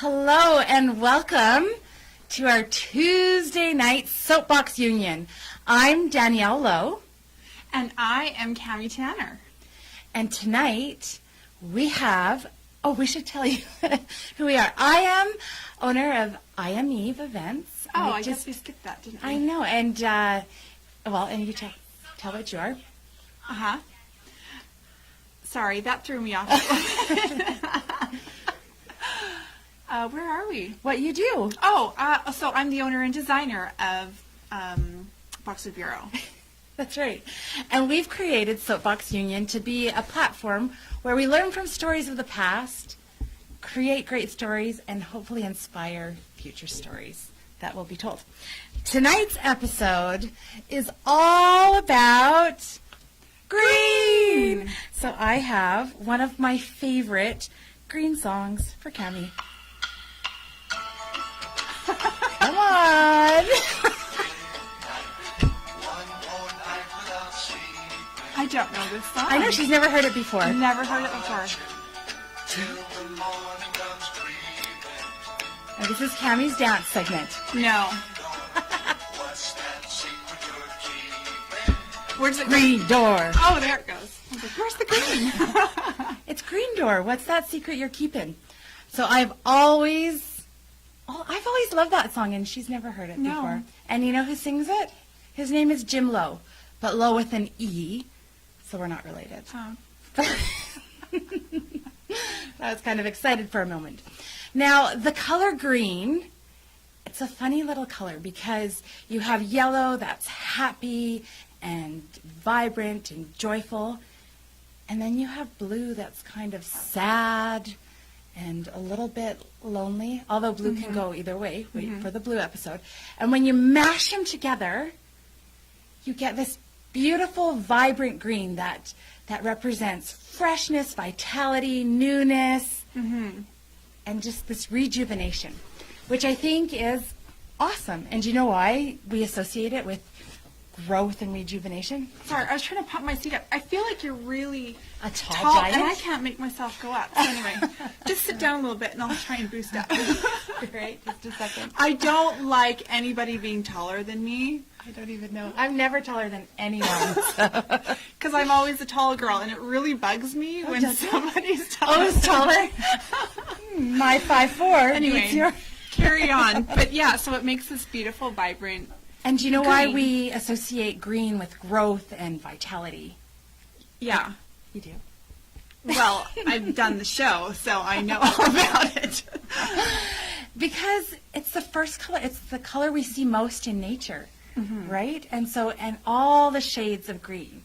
Hello and welcome to our Tuesday night Soapbox Union. I'm Danielle Lowe. And I am Cammie Tanner. And tonight we have, we should tell you who we are. I am owner of I Am Eve Events. Oh, I guess we skipped that, didn't we? I know, and and you tell what you are. Uh-huh. Sorry, that threw me off. Where are we? What you do. So I'm the owner and designer of Boxwood Bureau. That's right. And we've created Soapbox Union to be a platform where we learn from stories of the past, create great stories, and hopefully inspire future stories that will be told. Tonight's episode is all about green. So I have one of my favorite green songs for Cammie. Come on. I don't know this song. I know, she's never heard it before. Never heard it before. And this is Cammie's dance segment. No. Where's the Green door. Oh, there it goes. I was like, where's the green? It's green door. What's that secret you're keeping? So I've always loved that song, and she's never heard it before. And you know who sings it? His name is Jim Lowe, but Lowe with an E, so we're not related. Oh. I was kind of excited for a moment. Now, the color green, it's a funny little color because you have yellow that's happy and vibrant and joyful, and then you have blue that's kind of sad and a little bit lonely, although blue can go either way. Wait for the blue episode. And when you mash them together, you get this beautiful, vibrant green that represents freshness, vitality, newness, and just this rejuvenation, which I think is awesome. And do you know why we associate it with growth and rejuvenation? Sorry, I was trying to pop my seat up. I feel like you're really a tall giant, and I can't make myself go up. So anyway, just sit down a little bit and I'll try and boost up. Right, just a second. I don't like anybody being taller than me. I don't even know. I'm never taller than anyone. Because I'm always a tall girl, and it really bugs me when somebody's taller. Oh, it's taller? My 5'4". Anyway, carry on. But yeah, so it makes this beautiful, vibrant And do you know green. why we associate green with growth and vitality? Yeah. You do. Well, I've done the show, so I know all about it. Because it's the first color. It's the color we see most in nature, right? And all the shades of green.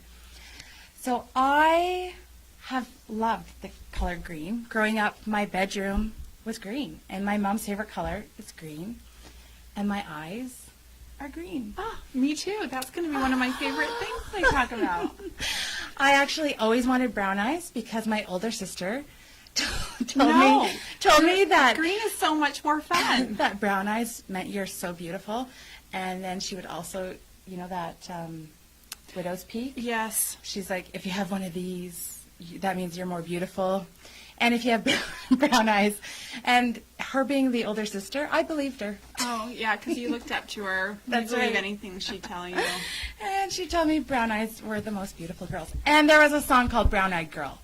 So I have loved the color green. Growing up, my bedroom was green, and my mom's favorite color is green, and my eyes are green. Oh, me too. That's going to be one of my favorite things they talk about. I actually always wanted brown eyes because my older sister told me that green is so much more fun. That brown eyes meant you're so beautiful. And then she would also, that widow's peak. Yes. She's like, if you have one of these, that means you're more beautiful. And if you have brown eyes. And her being the older sister, I believed her. Oh, yeah, because you looked up to her. That's you believe right. anything she'd tell you. And she told me brown eyes were the most beautiful girls. And there was a song called Brown Eyed Girl.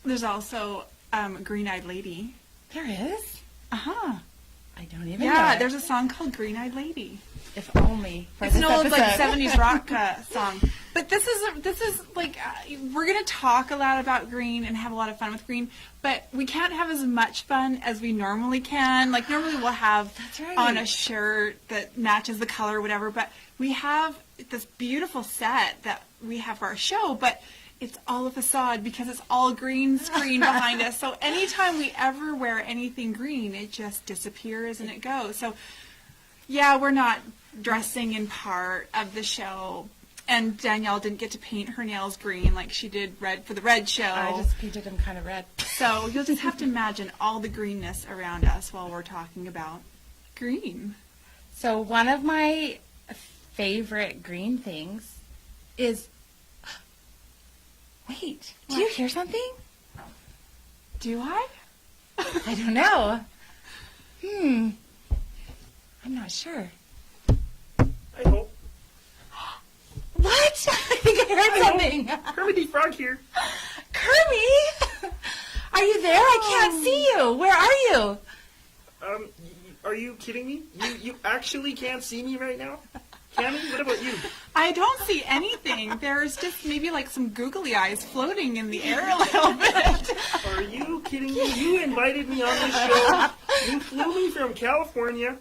There's also Green-Eyed Lady. There is? Uh-huh. I don't even know. Yeah, there's a song called Green-Eyed Lady. If only for It's this an old episode. 70s rock song. But this is like we're going to talk a lot about green and have a lot of fun with green, but we can't have as much fun as we normally can. Like normally we'll have on a shirt that matches the color or whatever, but we have this beautiful set that we have for our show, but it's all a facade because it's all green screen behind us. So anytime we ever wear anything green, it just disappears and it goes. So yeah, we're not dressing in part of the show, and Danielle didn't get to paint her nails green like she did red for the red show. I just painted them kind of red. So you'll just have to imagine all the greenness around us while we're talking about green. So one of my favorite green things is... Wait, do you hear something? Do I? I don't know. I'm not sure. I hope. What? I think I heard something. Kermit the Frog here. Kermie? Are you there? I can't see you. Where are you? Are you kidding me? You actually can't see me right now? Cammy, what about you? I don't see anything. There's just maybe like some googly eyes floating in the air a little bit. Are you kidding me? You invited me on this show. You flew me from California,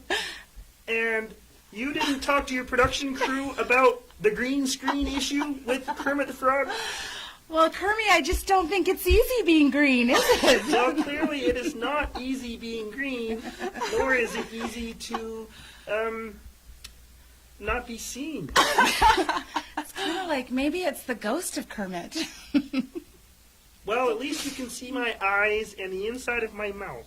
and you didn't talk to your production crew about the green screen issue with Kermit the Frog? Well, Kermie, I just don't think it's easy being green, is it? Well, clearly it is not easy being green, nor is it easy to, not be seen. It's kind of like maybe it's the ghost of Kermit. Well, at least you can see my eyes and the inside of my mouth.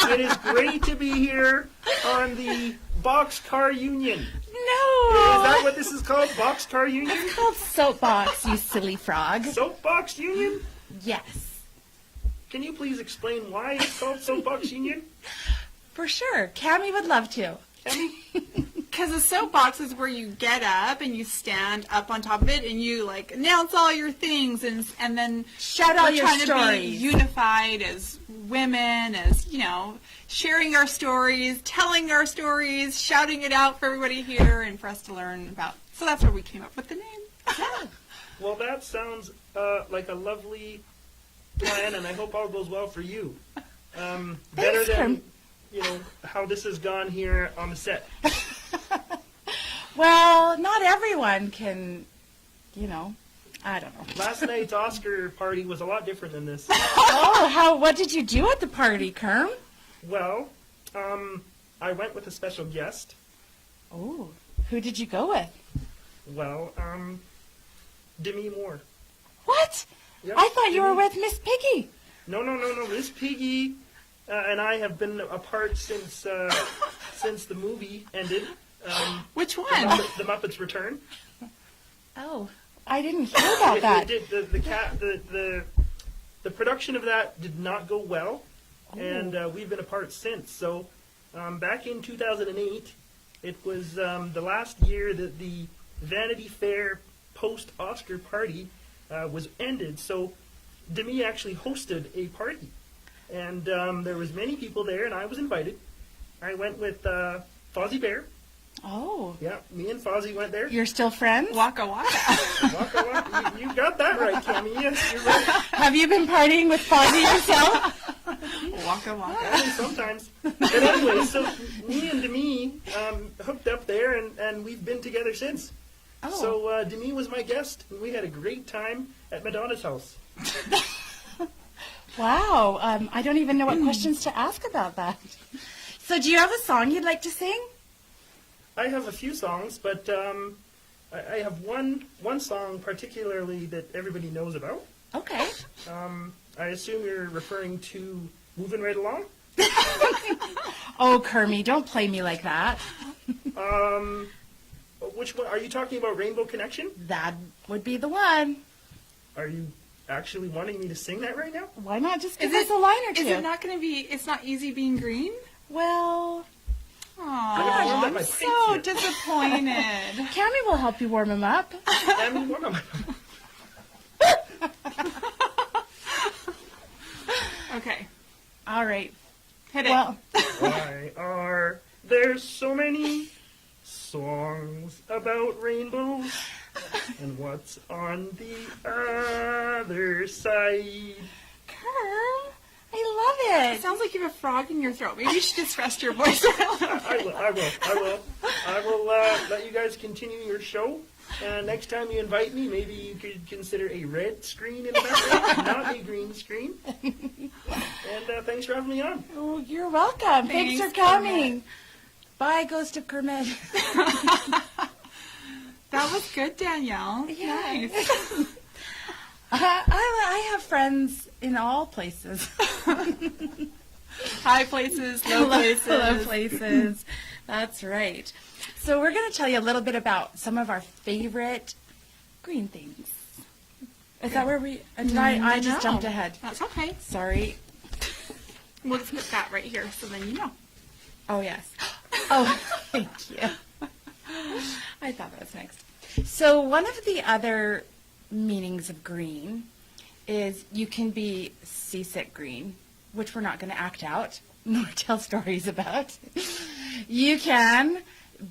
It is great to be here on the Boxcar Union. No! Is that what this is called? Boxcar Union? It's called Soapbox, you silly frog. Soapbox Union? Yes, Can you please explain why it's called Soapbox Union? for sure. Cammie would love to. Cammy? Because a soapbox is where you get up and you stand up on top of it and you like announce all your things and then Shout out we're your trying to be stories. unified as women, as sharing our stories, telling our stories, shouting it out for everybody here and for us to learn about. So that's where we came up with the name. Well, that sounds like a lovely plan, and I hope all goes well for you. Better than, how this has gone here on the set. Well, not everyone can, I don't know. Last night's Oscar party was a lot different than this. Oh, what did you do at the party, Kerm? Well, I went with a special guest. Oh, who did you go with? Well, Demi Moore. What? Yep, I thought you were Demi. with Miss Piggy. No. Miss Piggy and I have been apart since the movie ended. Which one? The Muppets Return. Oh, I didn't hear about that. The production of that did not go well, and we've been apart since. So, back in 2008, it was the last year that the Vanity Fair post-Oscar party was ended. So, Demi actually hosted a party, and there was many people there, and I was invited. I went with Fozzie Bear. Oh, Yeah, me and Fozzie went there. you're still friends? Waka waka. Waka waka. You got that right, Cammy. Yes, you're right. Have you been partying with Fozzie yourself? Waka waka. Only sometimes. But anyway, so me and Demi hooked up there, and we've been together since. Oh. So Demi was my guest, and we had a great time at Madonna's house. Wow, I don't even know what questions to ask about that. So do you have a song you'd like to sing? I have a few songs, but I have one song particularly that everybody knows about. Okay. I assume you're referring to Moving Right Along? Oh, Kermie, don't play me like that. Which one? Are you talking about Rainbow Connection? That would be the one. Are you actually wanting me to sing that right now? Why not just give us a line or two? Is it not going to be, it's not easy being green? Well, haven't warmed Oh, up I'm my so pants yet. disappointed. Cammy will help you warm him up. Cammy, what am I? Okay, All right. hit it. Well, Why are there so many songs about rainbows? And what's on the other side? Kerm, I love It it. sounds like you have a frog in your throat. Maybe you should just rest your voice a little bit. I will let you guys continue your show. Next time you invite me, maybe you could consider a red screen in the background, not a green screen. And thanks for having me on. Oh, you're welcome. Thanks for Thanks, coming. Bye, Ghost of Kermit. That was good, Danielle. Yeah. Nice. I have friends in all places. High places, low places. Low places. That's right. So we're going to tell you a little bit about some of our favorite green things. Is that where we... I just No. jumped ahead. That's okay. Sorry. We'll just put that right here so then you know. Oh, yes. Oh, thank you. I thought that was next. So one of the other meanings of green is you can be seasick green, which we're not going to act out nor tell stories about. You can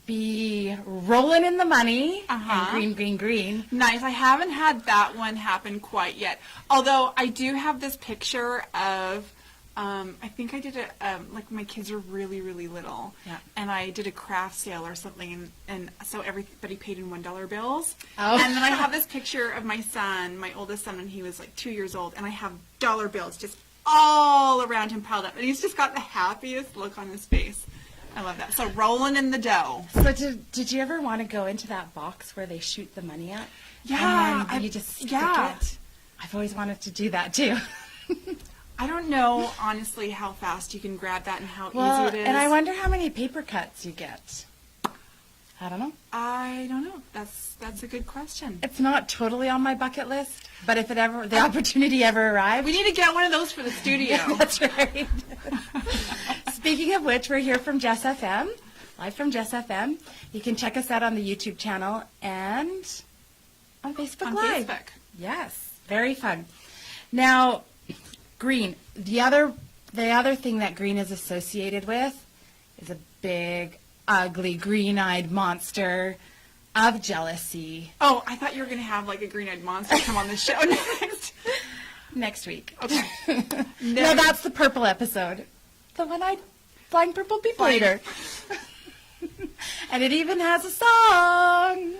be rolling in the money and green, green, green. Nice. I haven't had that one happen quite yet. Although I do have this picture of, I think I did like my kids are really, really little. Yeah. And I did a craft sale or something, and so everybody paid in $1 bills. Oh. And then I have this picture of my son, my oldest son, when he was like 2 years old, and I have dollar bills just all around him piled up. And he's just got the happiest look on his face. I love that. So rolling in the dough. So did you ever want to go into that box where they shoot the money at? Yeah. And then you just stick yeah. it? I've always wanted to do that too. I don't know, honestly, how fast you can grab that and how Well, easy it is. and I wonder how many paper cuts you get. I don't know. I don't know. That's a good question. It's not totally on my bucket list, but if the opportunity ever arrives. We need to get one of those for the studio. That's right. Speaking of which, we're here from Jess FM, live from Jess FM. You can check us out on the YouTube channel and on Facebook On Live. Facebook. Yes, very fun. Now, green. The other thing that green is associated with is a big, ugly, green-eyed monster of jealousy. Oh, I thought you were going to have like a green-eyed monster come on the show next. Next week. Okay. No, that's the purple episode. The one-eyed flying purple people eater. And it even has a song.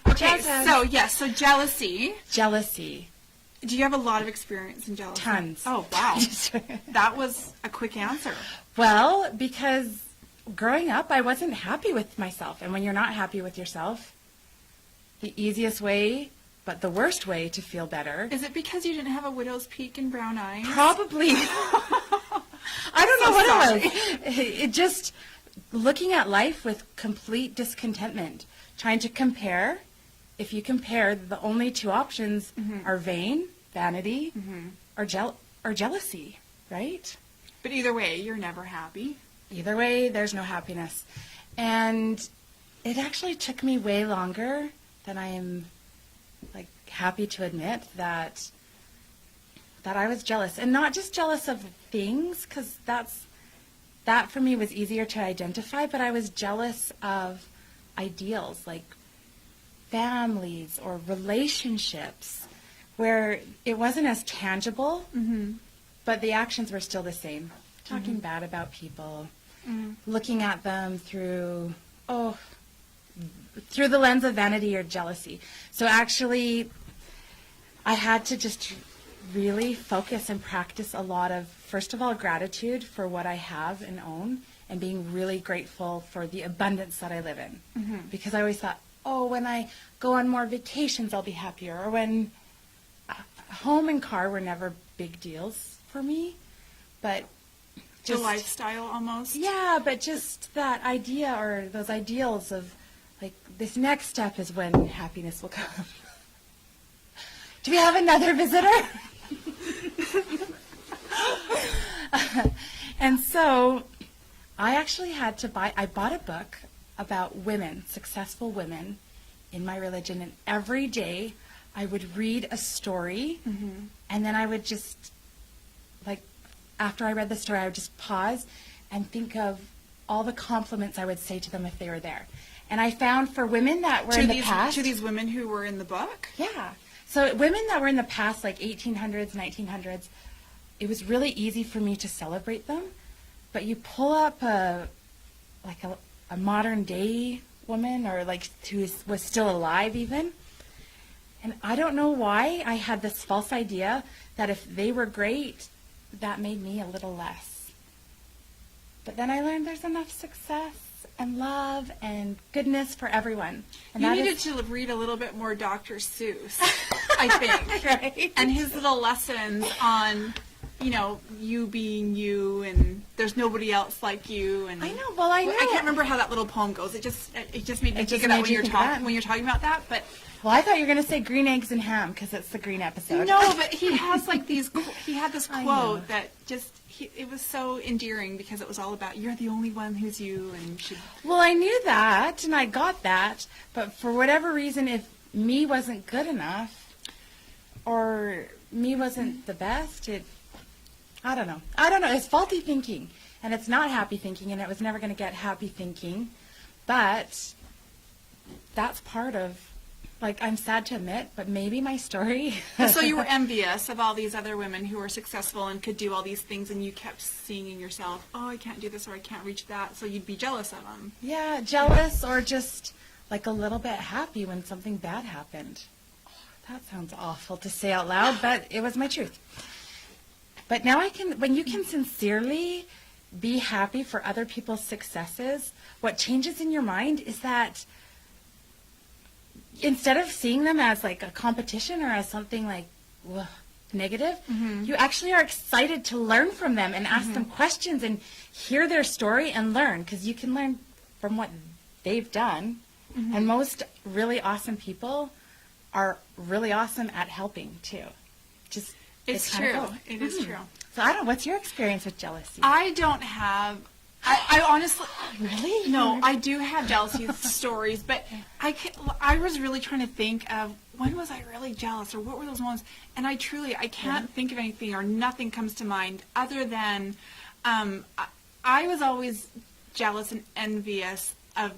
Okay, Jazz. so jealousy. Jealousy. Do you have a lot of experience in jealousy? Tons. Oh, wow. That was a quick answer. Well, because growing up, I wasn't happy with myself. And when you're not happy with yourself, the easiest way, but the worst way to feel better. Is it because you didn't have a widow's peak and brown eyes? Probably. I don't know what it was. It just looking at life with complete discontentment, trying to compare. If you compare, the only two options are vanity, or jealousy, right? But either way, you're never happy. Either way, there's no happiness. And it actually took me way longer than I am like happy to admit that I was jealous. And not just jealous of things, because that for me was easier to identify, but I was jealous of ideals like families or relationships where it wasn't as tangible, but the actions were still the same. Talking bad about people, looking at them through the lens of vanity or jealousy. So actually, I had to just really focus and practice a lot of, first of all, gratitude for what I have and own, and being really grateful for the abundance that I live in. Because I always thought, when I go on more vacations, I'll be happier. Or when home and car were never big deals for me, but The lifestyle almost. Yeah, but just that idea or those ideals of like this next step is when happiness will come. Do we have another visitor? And so I actually had to I bought a book about women, successful women in my religion, and every day I would read a story, and then I would just, like, after I read the story, I would just pause and think of all the compliments I would say to them if they were there. And I found for women that were in the past... To these women who were in the book? Yeah. So women that were in the past, like 1800s, 1900s, it was really easy for me to celebrate them. But you pull up a modern day woman, or like who was still alive even, and I don't know why I had this false idea that if they were great, that made me a little less. But then I learned there's enough success and love and goodness for everyone. And you needed to read a little bit more Dr. Seuss, I think. Right? And his little lessons on you being you, and there's nobody else like you. And I know. Well, I know. I can't remember how that little poem goes. It just made me think of that when you're talking about that. But well, I thought you were going to say green eggs and ham because it's the green episode. no, but he has like these. He had this quote that just. It was so endearing because it was all about you're the only one who's you, and you should. Well, I knew that, and I got that, but for whatever reason, if me wasn't good enough, or me wasn't the best, I don't know. It's faulty thinking, and it's not happy thinking, and it was never going to get happy thinking, but that's part of. Like, I'm sad to admit, but maybe my story. So you were envious of all these other women who were successful and could do all these things, and you kept seeing in yourself, oh, I can't do this or I can't reach that, so you'd be jealous of them. Yeah, jealous or just, like, a little bit happy when something bad happened. Oh, that sounds awful to say out loud, but it was my truth. But now when you can sincerely be happy for other people's successes, what changes in your mind is that instead of seeing them as like a competition or as something like negative, you actually are excited to learn from them and ask them questions and hear their story and learn, because you can learn from what they've done. And most really awesome people are really awesome at helping too. It's true. It is true. So I don't know, what's your experience with jealousy? I don't have. I honestly, really? No, I do have jealousy stories, but I was really trying to think of when was I really jealous, or what were those moments, and I can't think of anything, or nothing comes to mind other than I was always jealous and envious of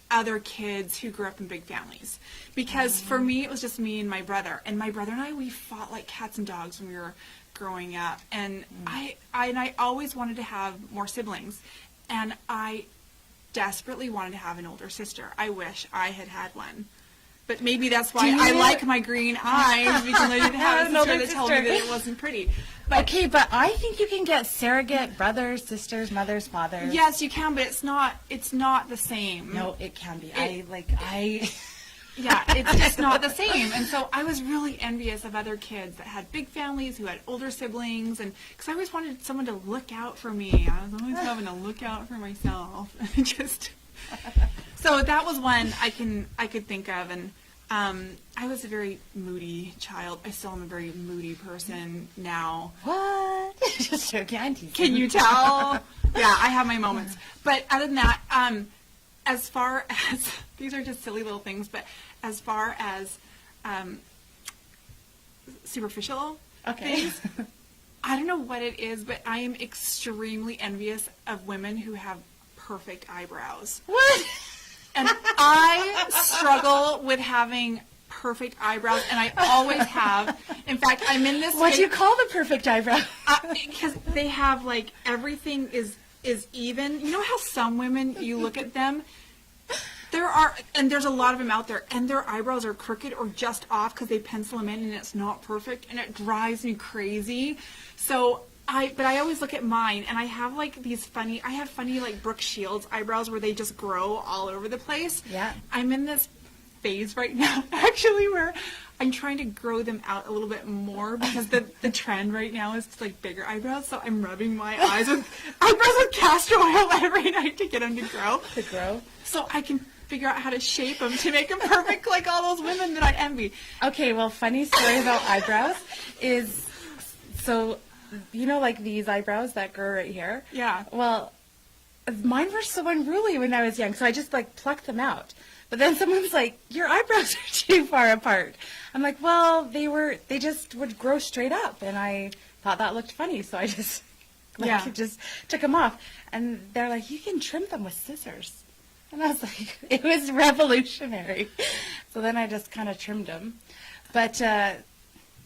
other kids who grew up in big families, because for me it was just me and my brother and I, we fought like cats and dogs when we were growing up, and I always wanted to have more siblings. And I desperately wanted to have an older sister. I wish I had had one. But maybe that's why I like my green eyes, because I didn't have a sister that told me that it wasn't pretty. But, okay, but I think you can get surrogate brothers, sisters, mothers, fathers. Yes, you can, but it's not the same. No, it can be. Yeah, it's just not the same. And so I was really envious of other kids that had big families, who had older siblings, and because I always wanted someone to look out for me. I was always having to look out for myself. So that was one I could think of, and I was a very moody child. I still am a very moody person now. What? Just joking. Can you tell? Yeah, I have my moments. But other than that, as far as these are just silly little things, but as far as superficial things, I don't know what it is, but I am extremely envious of women who have perfect eyebrows. What? And I struggle with having perfect eyebrows, and I always have. In fact, I'm in this. What do you call the perfect eyebrow? Because they have like everything is even. You know how some women, you look at them. There's a lot of them out there, and their eyebrows are crooked or just off because they pencil them in, and it's not perfect, and it drives me crazy. So but I always look at mine, and I have like funny like Brooke Shields eyebrows where they just grow all over the place. Yeah. I'm in this phase right now, actually, where I'm trying to grow them out a little bit more, because the trend right now is to like bigger eyebrows. So I'm rubbing my eyes with eyebrows with castor oil every night to get them to grow. So I can figure out how to shape them to make them perfect, like all those women that I envy. Okay, well, funny story about eyebrows is, so, you know, like these eyebrows that grow right here? Yeah. Well, mine were so unruly when I was young, so I just like plucked them out. But then someone was like, your eyebrows are too far apart. I'm like, well, they just would grow straight up, and I thought that looked funny, so I just just took them off. And they're like, you can trim them with scissors. And I was like, it was revolutionary. So then I just kind of trimmed them. But, and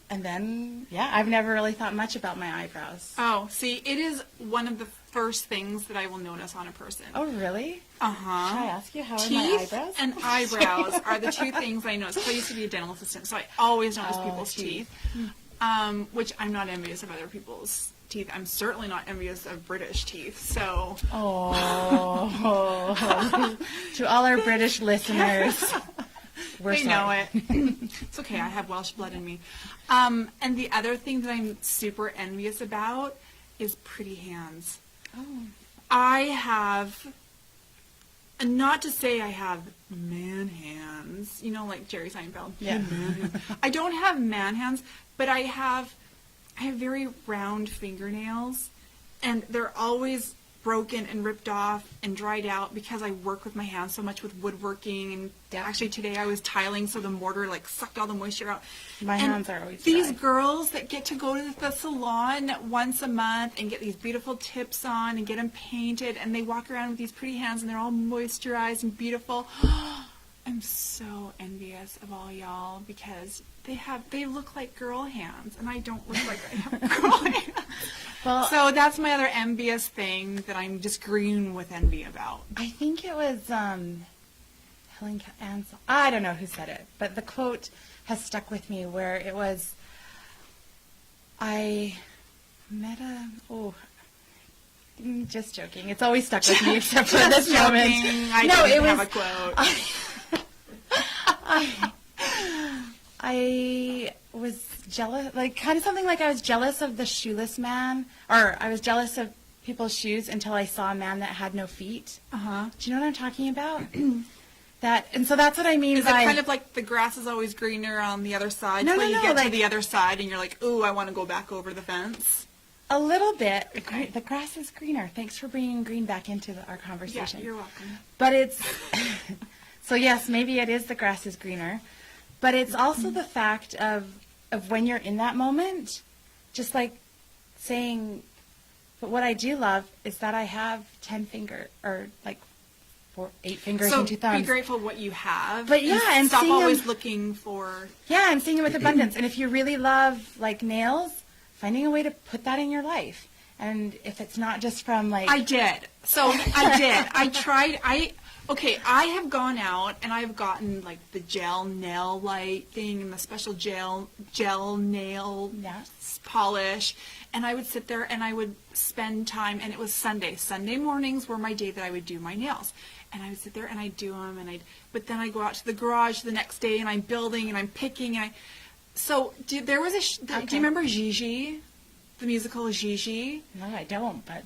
then, I've never really thought much about my eyebrows. Oh, see, it is one of the first things that I will notice on a person. Oh, really? Uh-huh. Should I ask you, how are Teeth my eyebrows? and eyebrows are the two things I notice. 'Cause I used to be a dental assistant, so I always notice people's teeth. Which I'm not envious of other people's teeth. I'm certainly not envious of British teeth, so... Oh, to all our British listeners. We're They sorry. know it. It's okay. I have Welsh blood in me. And the other thing that I'm super envious about is pretty hands. Oh. I have, and not to say I have man hands, you know, like Jerry Seinfeld. Yeah. Man hands. I don't have man hands, but I have very round fingernails, and they're always broken and ripped off and dried out because I work with my hands so much with woodworking, and actually today I was tiling, so the mortar like sucked all the moisture out. My And hands are always these dry. girls that get to go to the salon once a month and get these beautiful tips on and get them painted, and they walk around with these pretty hands and they're all moisturized and beautiful. I'm so envious of all y'all because they look like girl hands, and I don't look like I have girl hands. Well, So that's my other envious thing that I'm just green with envy about. I think it was Helen Ansel. I don't know who said it, but the quote has stuck with me where it was, I met a, just joking. It's always stuck with me except for this moment. I No, didn't it have was, a quote. I was jealous, like kind of something like I was jealous of the shoeless man, or I was jealous of people's shoes until I saw a man that had no feet. Uh-huh. Do you know what I'm talking about? And so that's what I mean Is by... it kind of like the grass is always greener on the other side? No, till no, you no, get to like- the other side and you're like, ooh, I want to go back over the fence. A little bit. Okay. The grass is greener. Thanks for bringing green back into our Yeah, conversation. you're welcome. But it's... So yes, maybe it is the grass is greener. But it's also the fact of when you're in that moment, just like saying... But what I do love is that I have 10 finger, or like 8 fingers So and 2 thumbs. be grateful what you have. But yeah, and stop seeing always them- looking for... Yeah, I'm seeing it with abundance. And if you really love like nails, finding a way to put that in your life. And if it's not just from like... I did. So I did. I tried. I have gone out and I've gotten like the gel nail light thing and the special gel nail Yeah. polish, and I would sit there and I would spend time, and it was Sunday mornings were my day that I would do my nails, and I would sit there and I'd do them, but then I go out to the garage the next day and I'm building and I'm picking, there was do you remember Gigi, the musical Gigi? No, I don't, but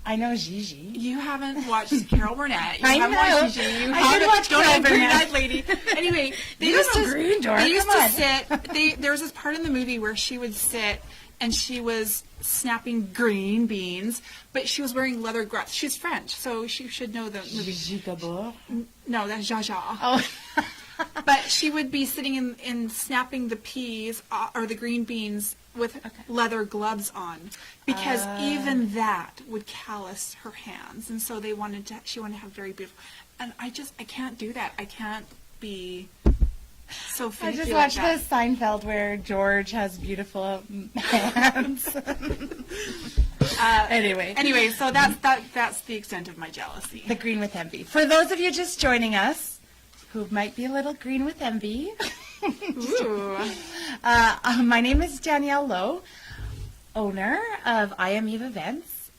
I know Gigi. You haven't watched Carol Burnett. You I haven't know. watched Gigi. You I haven't did watch don't Carol have green-eyed Burnett. lady. Anyway, they You used have to a green door. They used Come to on. sit. There was this part in the movie where she would sit and she was snapping green beans, but she was wearing leather gloves. She's French, so she should know the movie. Gigi Gabor. No, that's Zsa Zsa. Oh. But she would be sitting in snapping the peas or the green beans with leather gloves on, because even that would callous her hands, and so she wanted to have very beautiful. And I can't do that. I can't be so I finicky just like watched that. the Seinfeld where George has beautiful hands. Anyway, So that's the extent of my jealousy. the green with envy. For those of you just joining us, who might be a little green with envy, Ooh. my name is Danielle Lowe, owner of I Am Eve Events,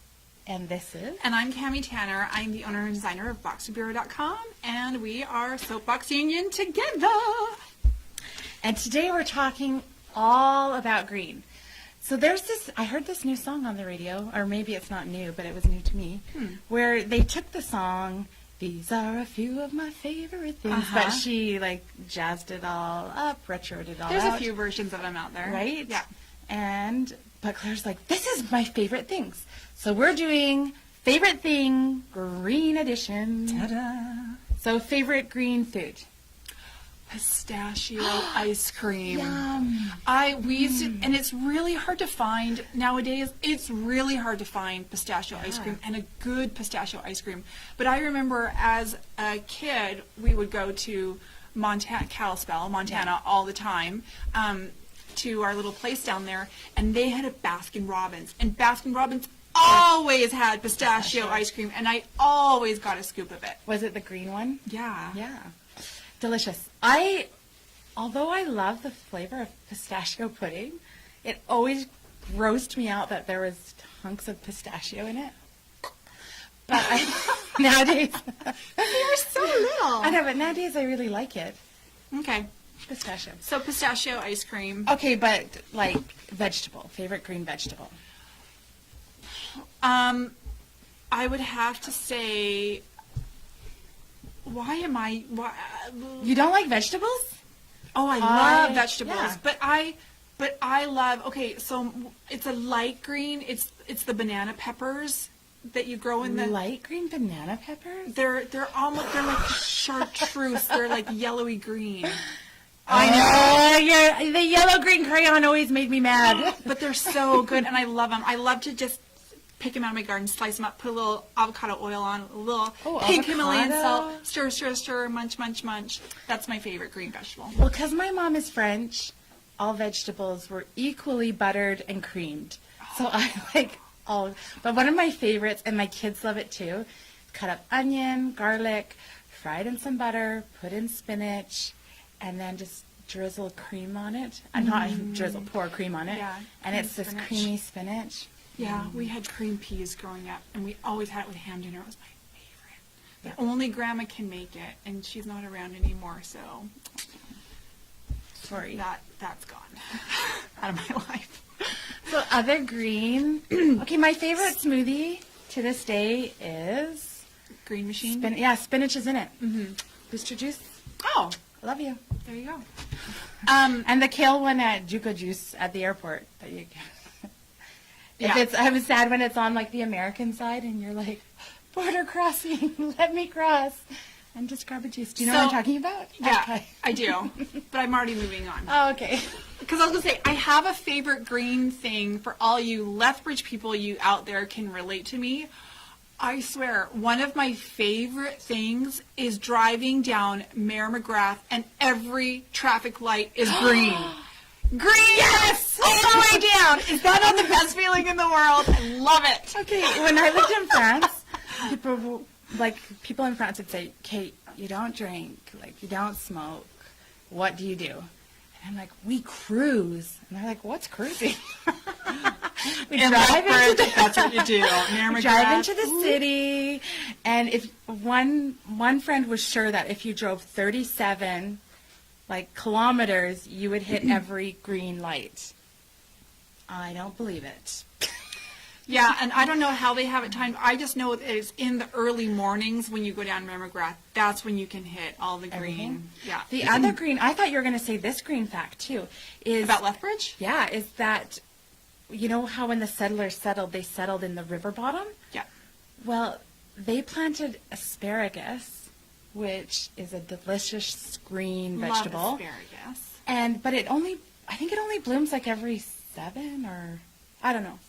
and this is... And I'm Cammie Tanner. I'm the owner and designer of BoxerBureau.com, and we are Soapbox Union together. And today we're talking all about green. So I heard this new song on the radio, or maybe it's not new, but it was new to me, where they took the song, "These are a few of my favorite things," but she like jazzed it all up, retroed it all There's out. a few versions of them out there. Right? Yeah. But Claire's like, this is my favorite things. So we're doing favorite thing, green edition. Ta-da. So favorite green food. Pistachio ice cream. Yum. We used to, and it's really hard to find nowadays. It's really hard to find pistachio ice cream and a good pistachio ice cream. But I remember as a kid, we would go to Kalispell, Montana, all the time. To our little place down there, and they had a Baskin Robbins, and Baskin Robbins always had pistachio ice cream, and I always got a scoop of it. Was it the green one? Yeah. Yeah. Delicious. Although I love the flavor of pistachio pudding, it always grossed me out that there was hunks of pistachio in it. But nowadays, You're so little. I know, but nowadays I really like it. Okay. Pistachio. So pistachio ice cream. Okay, but like vegetable. Favorite green vegetable. I would have to say, why? You don't like vegetables? Oh, I love I- vegetables, yeah. but I love. Okay, so it's a light green. It's the banana peppers that you grow in the. Light green banana peppers? They're like chartreuse. They're like yellowy green. I know. The yellow green crayon always made me mad. But they're so good, and I love them. I love to just pick them out of my garden, slice them up, put a little avocado oil on, a little pink Himalayan avocado. salt, stir, munch, munch, munch. That's my favorite green vegetable. Well, because my mom is French, all vegetables were equally buttered and creamed. So I like all. But one of my favorites, and my kids love it too, cut up onion, garlic, fried in some butter, put in spinach, and then just drizzle cream on it. Not drizzle, pour cream on it. Yeah, and it's this spinach. creamy spinach. Yeah, we had cream peas growing up, and we always had it with ham dinner. It was my favorite. Yeah. But only Grandma can make it, and she's not around anymore, so Sorry. that's gone out of my life. So other green. Okay, my favorite smoothie to this day is Green machine. spinach is in it. Mm-hmm. Booster juice. Oh, I love you. there you go. And the kale one at Juco Juice at the airport. That you. Yeah. I was sad when it's on like the American side, and you're like, border crossing, let me cross, and just grab a juice. Do you know what I'm So- talking about? Yeah, Okay. I do, but I'm already moving on. Oh, okay. Because I was going to say, I have a favorite green thing for all you Lethbridge people you out there can relate to me. I swear, one of my favorite things is driving down Mayor McGrath and every traffic light is green. Green! Yes! All the way down. Is that not the best feeling in the world? I love it. Okay, when I lived in France, people in France would say, Kate, you don't drink, like you don't smoke. What do you do? And I'm like, we cruise. And they're like, what's cruising? we drive into the, That's what you do. Mayor we McGrath. drive into the city, and if one friend was sure that if you drove 37 kilometers, you would hit every green light. I don't believe it. Yeah, and I don't know how they have it timed. I just know it's in the early mornings when you go down Mayor McGrath. That's when you can hit all the green. Everything? Yeah. The other green, I thought you were going to say this green fact too, is About Lethbridge? yeah, is that you know how when the settlers settled, they settled in the river bottom? Yeah. Well, they planted asparagus, which is a delicious green vegetable. Love asparagus. But I think it only blooms like every 7 or I don't know.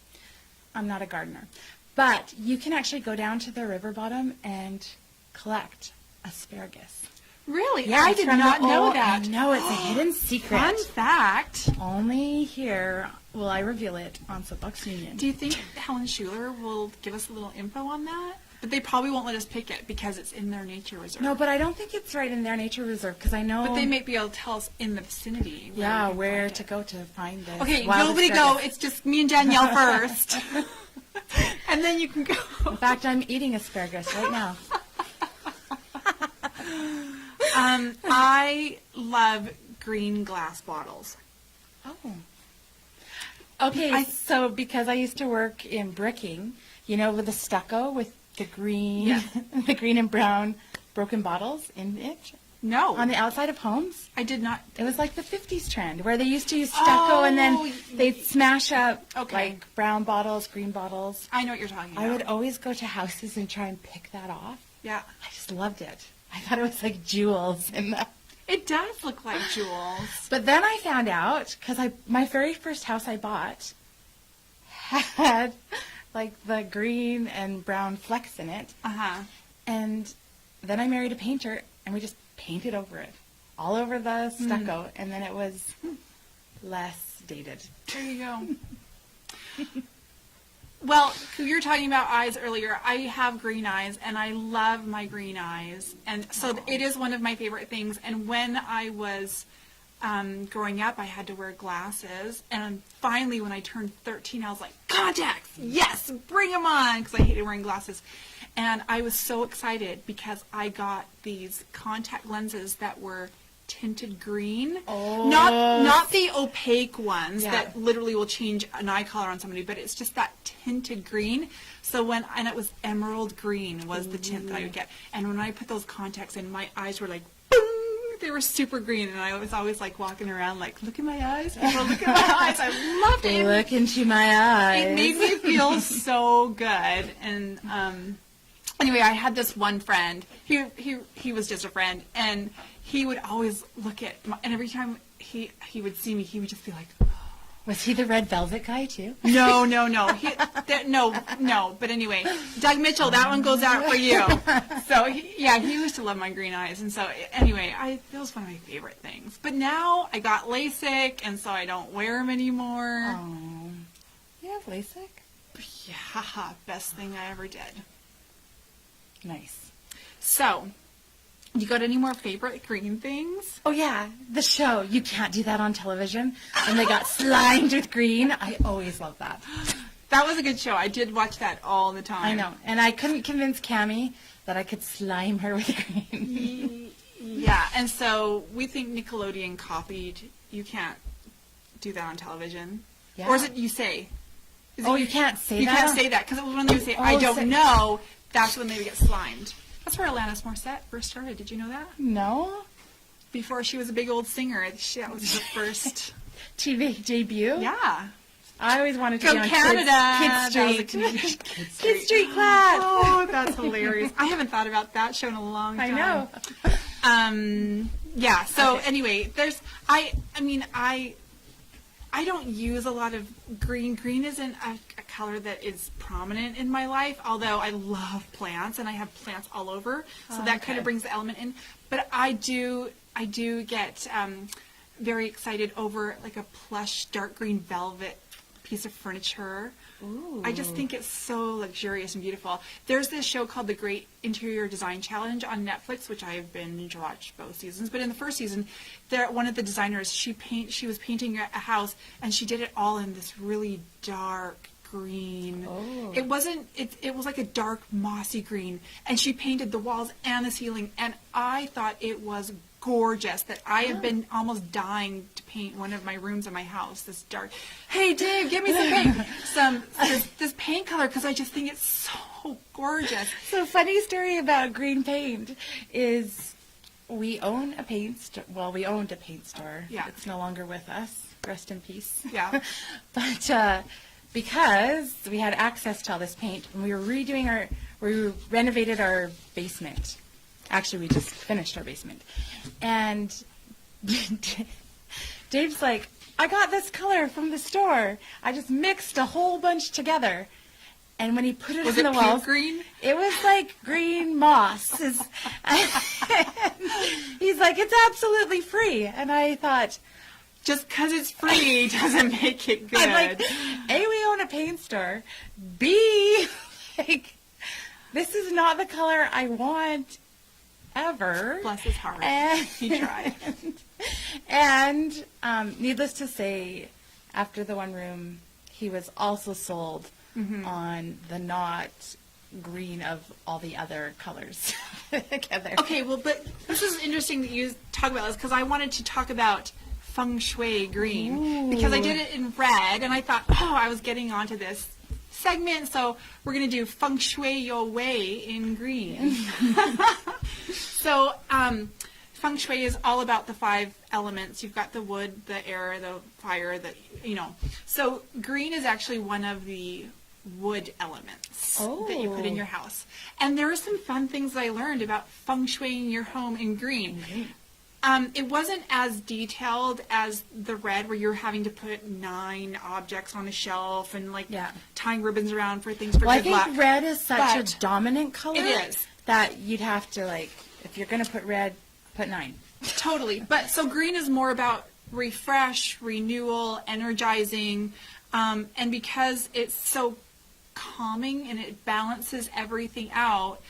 I'm not a gardener. But you can actually go down to the river bottom and collect asparagus. Really? Yeah, I it's did from not the know old- that. I know, it's a hidden secret. Fun fact. Only here will I reveal it on Soapbox Union. Do you think Helen Schuler will give us a little info on that? But they probably won't let us pick it because it's in their nature reserve. No, but I don't think it's right in their nature reserve because I know. But they may be able to tell us in the vicinity. Yeah, we can where find to it. go to find this. Okay, wild nobody go. asparagus. It's just me and Danielle first. And then you can go. In fact, I'm eating asparagus right now. I love green glass bottles. Oh. Okay, I- so because I used to work in bricking, with the stucco with the green, Yeah. the green and brown broken bottles in it No, on the outside of homes. I did not. It was like the 50s trend where they used to use stucco and then Oh, they'd smash up Okay. like brown bottles, green bottles. I know what you're talking about. I would always go to houses and try and pick that off. Yeah, I just loved it. I thought it was like jewels in the. it does look like jewels. But then I found out because my very first house I bought had like the green and brown flecks in it, and then I married a painter and we just painted over it, all over the stucco, and then it was less dated. There you go. Well, you were talking about eyes earlier. I have green eyes, and I love my green eyes. And so it is one of my favorite things. And when I was growing up, I had to wear glasses. And finally, when I turned 13, I was like, contacts! Yes! Bring them on! Because I hated wearing glasses. And I was so excited because I got these contact lenses that were tinted green. Oh. Not the opaque ones Yeah. that literally will change an eye color on somebody, but it's just that tinted green. So and it was emerald green was the tint that I would get. And when I put those contacts in, my eyes were like, boom, they were super green. And I was always like walking around like, look at my eyes, people, look at my eyes. I loved it. Look into my eyes. It made me feel so good. And anyway, I had this one friend. He was just a friend, and he would always look at and every time he would see me, he would just be like, Was he the red velvet guy too? no. But anyway, Doug Mitchell, that one goes out for you. So he used to love my green eyes, and so anyway, that was one of my favorite things. But now I got LASIK, and so I don't wear them anymore. Oh, you have LASIK? Yeah, best thing I ever did. Nice. So, you got any more favorite green things? Oh yeah, the show. You can't do that on television. And they got slimed with green. I always love that. That was a good show. I did watch that all the time. I know. And I couldn't convince Cammie that I could slime her with green. Yeah, and so we think Nickelodeon copied. You can't do that on television. Yeah. Or is it you say? You can't say you that? can't say that, because it was when they would say, I don't know, that's when they would get slimed. That's where Alanis Morissette first started. Did you know that? No. Before she was a big old singer. That was her first TV debut? Yeah. I always wanted to From be on Canada. Kids Street. Kids Kids Street class. Oh, that's hilarious. I haven't thought about that show in a long time. I know. Yeah, so Okay. anyway, I don't use a lot of green. Green isn't a color that is prominent in my life, although I love plants and I have plants all over, so that kind of brings the element in. But I do get very excited over like a plush dark green velvet piece of furniture. Ooh. I just think it's so luxurious and beautiful. There's this show called The Great Interior Design Challenge on Netflix, which I have binge watched both seasons. But in the first season, one of the designers, she was painting a house, and she did it all in this really dark green. Oh. It was like a dark mossy green, and she painted the walls and the ceiling, and I thought it was gorgeous. That I have been almost dying to paint one of my rooms in my house this dark. Hey Dave, give me some paint, this paint color, because I just think it's so gorgeous. So funny story about green paint is we own a paint store. Well, we owned a paint store. Yeah. It's no longer with us. Rest in peace. Yeah. But because we had access to all this paint, and we renovated our basement. Actually, we just finished our basement. And Dave's like, I got this color from the store. I just mixed a whole bunch together. And when he put it Was on it the pure walls, green? it was like green moss. He's like, it's absolutely free. And I thought, Just because it's free doesn't make it good. I'm like, A, we own a paint store. B, like, this is not the color I want ever. Bless his heart. And, He tried. And needless to say, after the one room, he was also sold on the not green of all the other colors together. Okay, well, but this is interesting that you talk about this, because I wanted to talk about feng shui green. Because I did it in red, and I thought, I was getting onto this segment, so we're going to do feng shui your way in green. So, feng shui is all about the 5 elements. You've got the wood, the air, the fire, So green is actually one of the wood elements that you put in your house. And there are some fun things that I learned about feng shuiing your home in green. It wasn't as detailed as the red, where you're having to put 9 objects on a shelf and tying ribbons around for things for Well, I good luck. think red is such a dominant color. It is. That you'd have to, if you're going to put red, put 9. Totally. But so green is more about refresh, renewal, energizing, and because it's so calming and it balances everything out,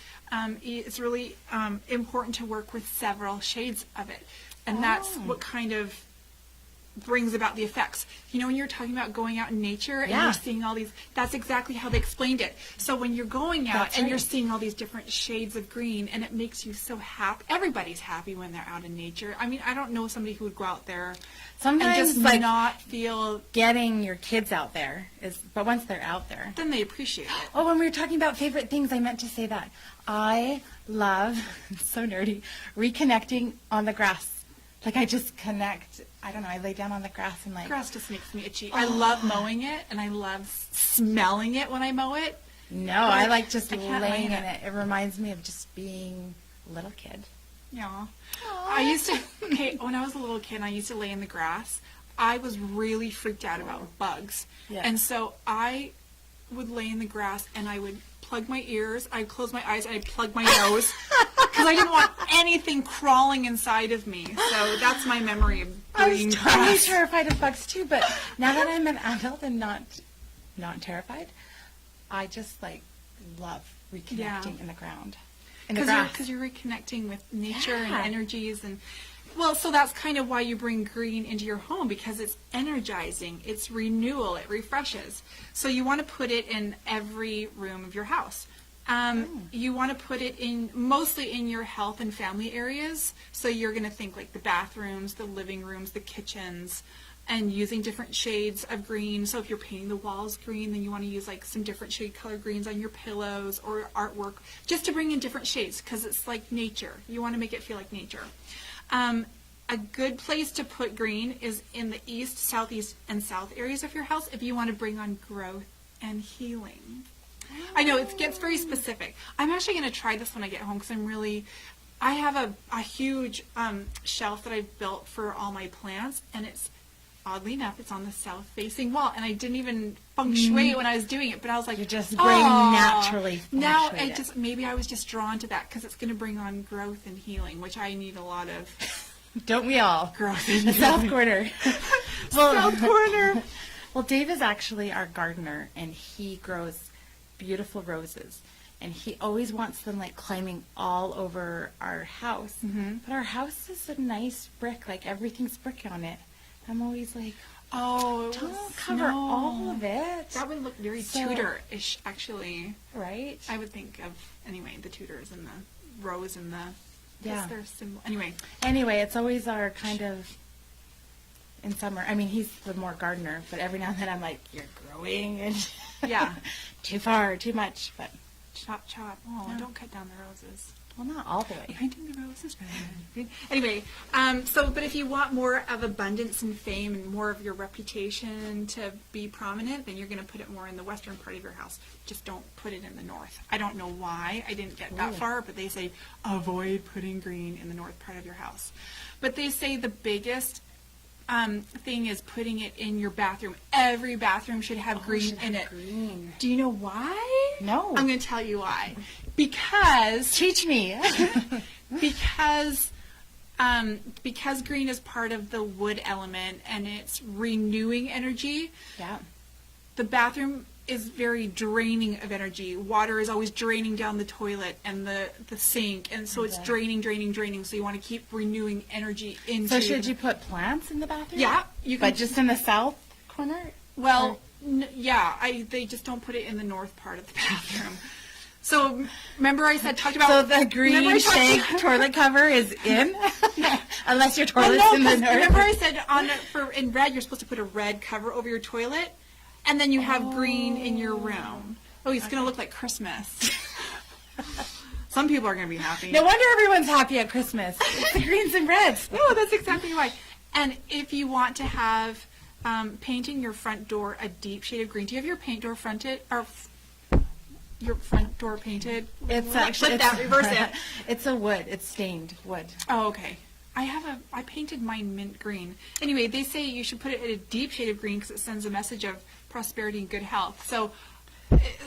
it's really important to work with several shades of it. And that's what kind of brings about the effects. You know, when you're talking about going out in nature and Yeah. you're seeing all these, that's exactly how they explained it. So when you're going out That's and right. you're seeing all these different shades of green, and it makes you so happy. Everybody's happy when they're out in nature. I mean, I don't know somebody who would go out there and Sometimes just like not feel, getting your kids out there is, but once they're out there. then they appreciate it. Oh, when we were talking about favorite things, I meant to say that. I love, it's so nerdy, reconnecting on the grass. Like I just connect, I don't know, I lay down on the grass and like, Grass just makes me itchy. I love mowing it, and I love smelling it when I mow it. no, I like just I can't laying in lay in it. It reminds me of just being a little kid. Yeah. I used to, okay, when I was a little kid and I used to lay in the grass, I was really freaked out about bugs. Yeah. And so I would lay in the grass and I would plug my ears, I'd close my eyes, and I'd plug my nose because I didn't want anything crawling inside of me. So that's my memory of I being was totally grass. terrified of bugs too, but now that I'm an adult and not terrified, I just like love reconnecting Yeah. in the ground, in the grass. Because you're reconnecting with nature Yeah. and energies and well, so that's kind of why you bring green into your home, because it's energizing, it's renewal, it refreshes. So you want to put it in every room of your house. You want to put it in mostly in your health and family areas. So you're going to think like the bathrooms, the living rooms, the kitchens, and using different shades of green. So if you're painting the walls green, then you want to use like some different shade color greens on your pillows or artwork, just to bring in different shades, because it's like nature. You want to make it feel like nature. A good place to put green is in the east, southeast, and south areas of your house if you want to bring on growth and healing. I know it gets very specific. I'm actually going to try this when I get home because I have a huge shelf that I've built for all my plants, and it's, oddly enough, it's on the south facing wall, and I didn't even feng shui it when I was doing it, but I was like, You just "Oh, bring naturally now feng shuied I it." just, maybe I was just drawn to that because it's going to bring on growth and healing, which I need a lot of. Don't we all? Growth and The South Corner. South corner. Well, Dave is actually our gardener, and he grows beautiful roses. And he always wants them like climbing all over our house. Mm-hmm. But our house is a nice brick, like everything's brick on it. I'm always like, Oh, don't cover all of it. That would look very So- Tudor-ish, actually. Right? I would think of, anyway, the Tudors and the rose and the, Yeah. what's their symbol? Anyway, Anyway, it's always our kind of, in summer, I mean, he's the more gardener, but every now and then I'm like, you're growing and Yeah. too far, too much, but chop, chop. Oh, Yeah. don't cut down the roses. well, not all the way. Painting the roses. Anyway, but if you want more of abundance and fame and more of your reputation to be prominent, then you're going to put it more in the western part of your house. Just don't put it in the north. I don't know why. I didn't get that Ooh. far, but they say avoid putting green in the north part of your house. But they say the biggest thing is putting it in your bathroom. Every bathroom should have green in it. Green. Do you know why? No. I'm going to tell you why. Because Teach me. because green is part of the wood element and it's renewing energy. Yeah. The bathroom is very draining of energy. Water is always draining down the toilet and the sink, and so it's Okay. draining. So you want to keep renewing energy into. So should you put plants in the bathroom? Yeah, you can. But just in the south corner? Well, they just don't put it in the north part of the bathroom. So remember I talked about. So the remember green I talked shake about- toilet cover is in? Unless your Well, toilet's no, in the 'cause north. remember I said in red you're supposed to put a red cover over your toilet, and then you have green in your room. Oh, it's going to look like Christmas. Some people are going to be happy. No wonder everyone's happy at Christmas. It's the greens and reds. No, that's exactly right. And if you want to have painting your front door a deep shade of green, do you have your paint door fronted or your front door painted? It's actually Flip that, reverse it. It's a wood. It's stained wood. Oh, okay. I painted mine mint green. Anyway, they say you should put it in a deep shade of green because it sends a message of prosperity and good health. So,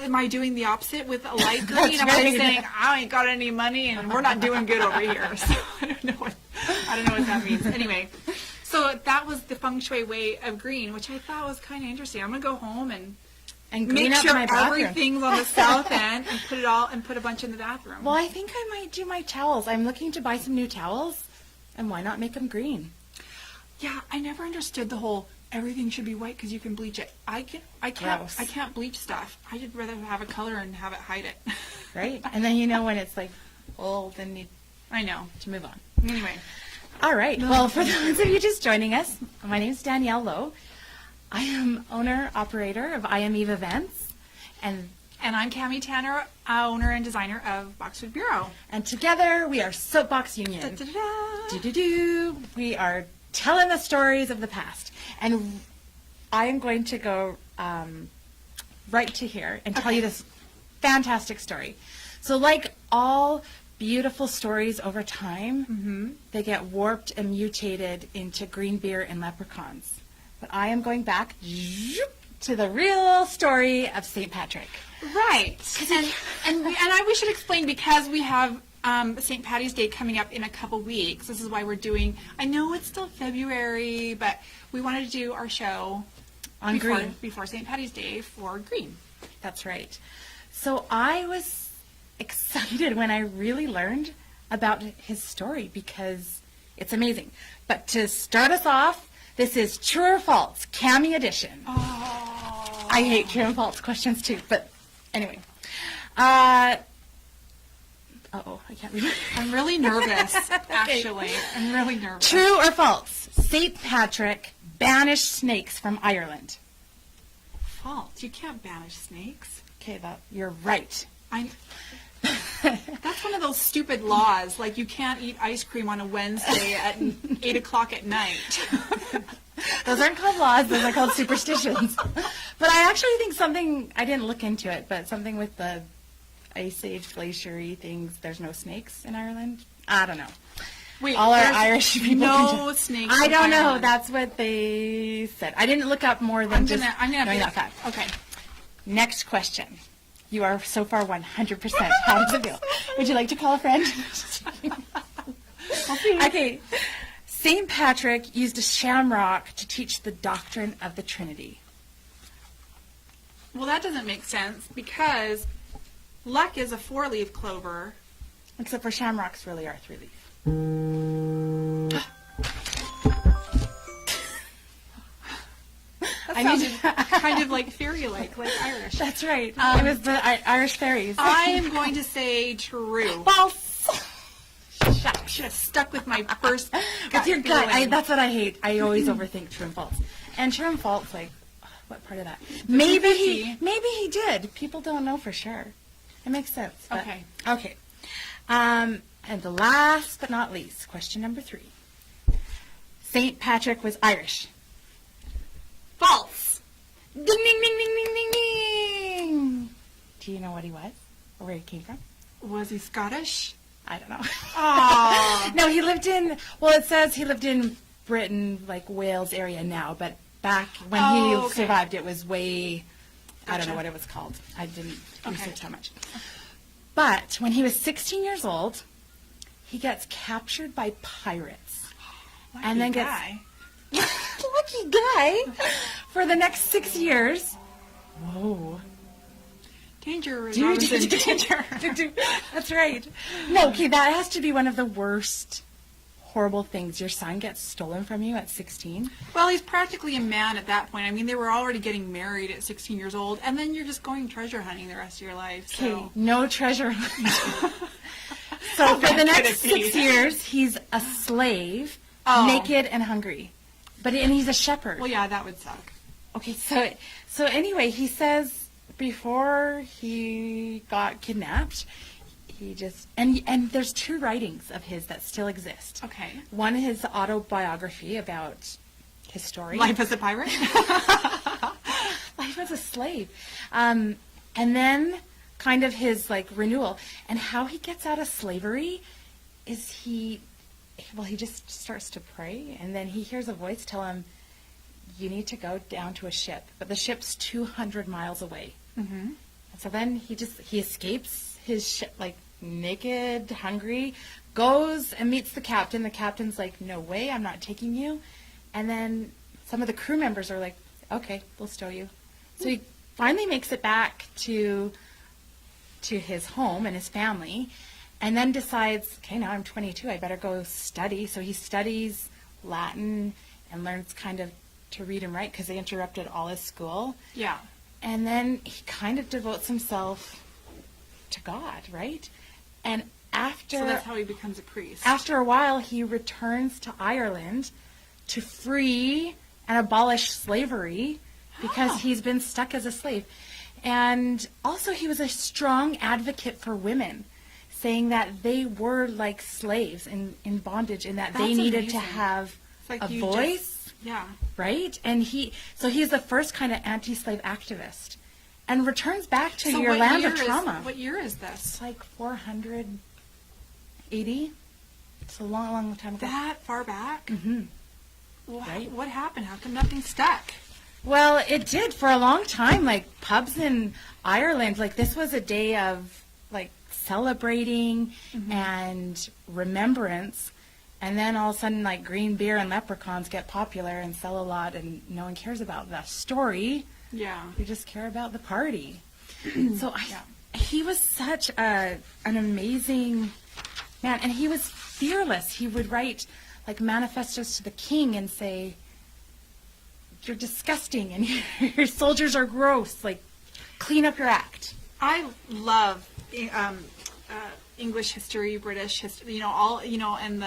am I doing the opposite with a light green? Am I right. saying I ain't got any money and we're not doing good over here? So I don't know what that means. Anyway, so that was the feng shui way of green, which I thought was kind of interesting. I'm gonna go home and And clean make up sure my bathroom. everything's on the south end and put a bunch in the bathroom. Well, I think I might do my towels. I'm looking to buy some new towels, and why not make them green? Yeah, I never understood the whole everything should be white because you can bleach it. I Gross. can't bleach stuff. I'd rather have a color and have it hide it. Right? And then when it's like old and need I know. to move on. Anyway, All right. Well, for those of you just joining us, my name is Danielle Lowe. I am owner-operator of I Am Eve Events, and I'm Cammie Tanner, owner and designer of Boxwood Bureau. together we are Soapbox Union. Da-da-da. Do-do-do. We are telling the stories of the past. And I am going to go right to here and tell you this fantastic story. So like all beautiful stories over time, they get warped and mutated into green beer and leprechauns. But I am going back to the real story of St. Patrick. Right. And we should explain, because we have St. Patty's Day coming up in a couple weeks. This is why we're doing, I know it's still February, but we wanted to do our show On green. before St. Patty's Day for green. That's right. So I was excited when I really learned about his story because it's amazing. But to start us off, this is True or False, Cammie edition. Oh. I hate true and false questions too, but anyway. I can't read. I'm really nervous, actually. I'm really nervous. True or false, St. Patrick banished snakes from Ireland. False. You can't banish snakes. Okay, you're right. That's one of those stupid laws. Like, you can't eat ice cream on a Wednesday at 8 o'clock at night. Those aren't called laws, those are called superstitions. But I actually think something, I didn't look into it, but something with the Ice Age glacier-y things, there's no snakes in Ireland? I don't know. Wait, All our there's Irish people no snakes I in don't know, Ireland. that's what they said. I didn't look up more than I'm gonna knowing that fact. Okay. Next question. You are so far 100%. How does it feel? Would you like to call a friend? Okay. St. Patrick used a shamrock to teach the doctrine of the Trinity. Well, that doesn't make sense, because luck is a 4-leaf clover. Except for shamrocks really are 3-leaf. That sounded kind of like fairy-like, like Irish. That's right. It was the Irish fairies. I am going to say true. False. I should have stuck with my first gut With your gut. feeling. That's what I hate. I always overthink true and false. And true and false, like, what part of that? Maybe he did. People don't know for sure. It makes sense. But, Okay. Okay. And the last but not least, question number 3. St. Patrick was Irish. False. Ding, ding, ding, ding, ding, ding, ding. Do you know what he was? Or where he came from? Was he Scottish? I don't know. Aww. No, he lived in, well, it says he lived in Britain, like Wales area now, but back when he survived, it was way, I don't Gotcha. know what it was called. I didn't Okay. research that much. But when he was 16 years old, he gets captured by pirates. And then gets- guy. Lucky guy. For the next 6 years. Whoa. Danger, Robinson, danger. That's right. No, okay, that has to be one of the worst, horrible things. Your son gets stolen from you at 16. Well, he's practically a man at that point. I mean, they were already getting married at 16 years old, and then you're just going treasure hunting the rest of your life. Okay, So. no treasure hunt. So for the next 6 years, he's a slave, naked and hungry. And he's a shepherd. Well, yeah, that would suck. Okay, so anyway, he says before he got kidnapped, he just and there's 2 writings of his that still exist. Okay. One is autobiography about his story. Life as a pirate? Life as a slave. And then kind of his like renewal. And how he gets out of slavery is he just starts to pray, and then he hears a voice tell him, you need to go down to a ship, but the ship's 200 miles away. Mm-hmm. And so then he escapes his ship, like naked, hungry, goes and meets the captain. The captain's like, no way, I'm not taking you. And then some of the crew members are like, okay, we'll stow you. So he finally makes it back to his home and his family, and then decides, okay, now I'm 22, I better go study. So he studies Latin and learns kind of to read and write because they interrupted all his school. Yeah. And then he kind of devotes himself to God, right? And So that's how he becomes a priest. after a while, he returns to Ireland to free and abolish slavery because he's been stuck as a slave. And also, he was a strong advocate for women, saying that they were like slaves in bondage and that they That's needed amazing. to have It's like a you voice, Yeah. right? And he's the first kind of anti-slave activist and returns back to So your what land year of trauma. What year is this? It's like 480. It's a long, long time ago. That far back? hmm Right. What happened? How come nothing stuck? Well, it did for a long time. Like pubs in Ireland, like this was a day of like celebrating and remembrance. And then all of a sudden, like green beer and leprechauns get popular and sell a lot, and no one cares about the story. Yeah. We just care about the party. So he was such an amazing man, and he was fearless. He would write like manifestos to the king and say, "You're disgusting, and your soldiers are gross. Like, clean up your act." I love English history, British history, and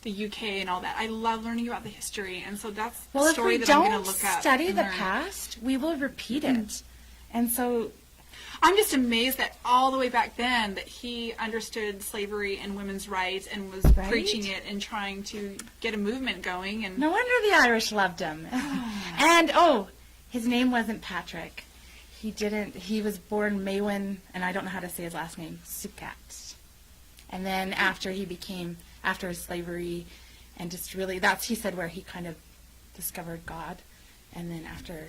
the UK and all that. I love learning about the history, and so that's Well, the if story we that I'm going don't to look at. study and the learn. past, we will repeat it. And so, I'm just amazed that all the way back then that he understood slavery and women's rights and was Right? preaching it and trying to get a movement going. And no wonder the Irish loved him. And, his name wasn't Patrick. He was born Maewyn, and I don't know how to say his last name, Sukat. And then after his slavery, and just really, he said where he kind of discovered God. And then after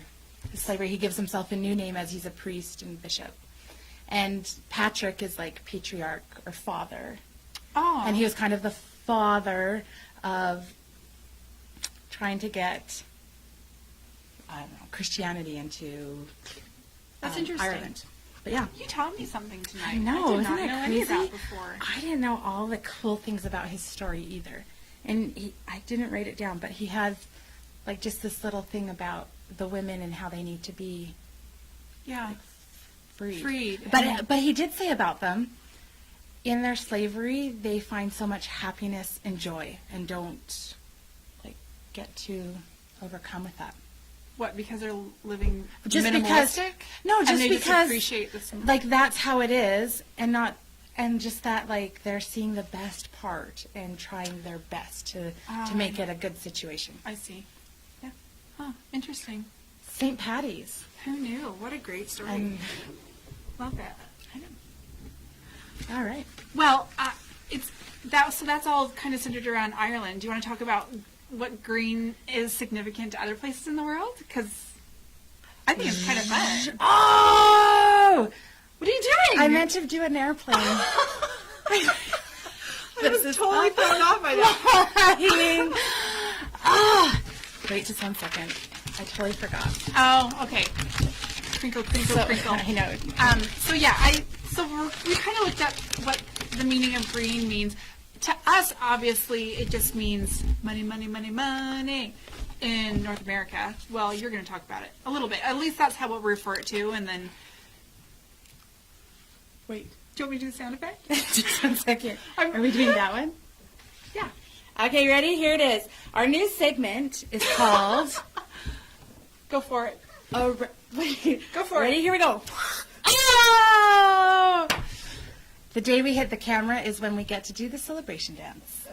his slavery, he gives himself a new name as he's a priest and bishop. And Patrick is like patriarch or father. Oh. And he was kind of the father of trying to get, Christianity into That's interesting. Ireland. But yeah. You taught me something tonight. I know, I did isn't not that know crazy? any of that before. I didn't know all the cool things about his story either. And I didn't write it down, but he has like just this little thing about the women and how they need to be Yeah. freed. Freed. But he did say about them, in their slavery, they find so much happiness and joy and don't like get too overcome with that. What, because they're living Just minimalistic? because no, just and they because just appreciate this. like that's how it is, and just that like they're seeing the best part and trying their best to make it a good situation. I see. Yeah. Huh. Interesting. St. Patty's. Who knew? What a great story. And Love that. I know. All right. Well, so that's all kind of centered around Ireland. Do you want to talk about what green is significant to other places in the world? Because I think it's kind of fun. Oh! What are you doing? I meant to do an airplane. I was totally thrown off by that. Wait just 1 second. I totally forgot. Oh, okay. Crinkle, crinkle, crinkle. I know. We kind of looked at what the meaning of green means. To us, obviously, it just means money, money, money, money in North America. Well, you're going to talk about it a little bit. At least that's how we'll refer it to. And then, wait, do you want me to do the sound effect? Just 1 second. Are we doing that one? Yeah. Okay, ready? Here it is. Our new segment is called... Go for it. Go for it. Ready? Here we go. Oh! The day we hit the camera is when we get to do the celebration dance.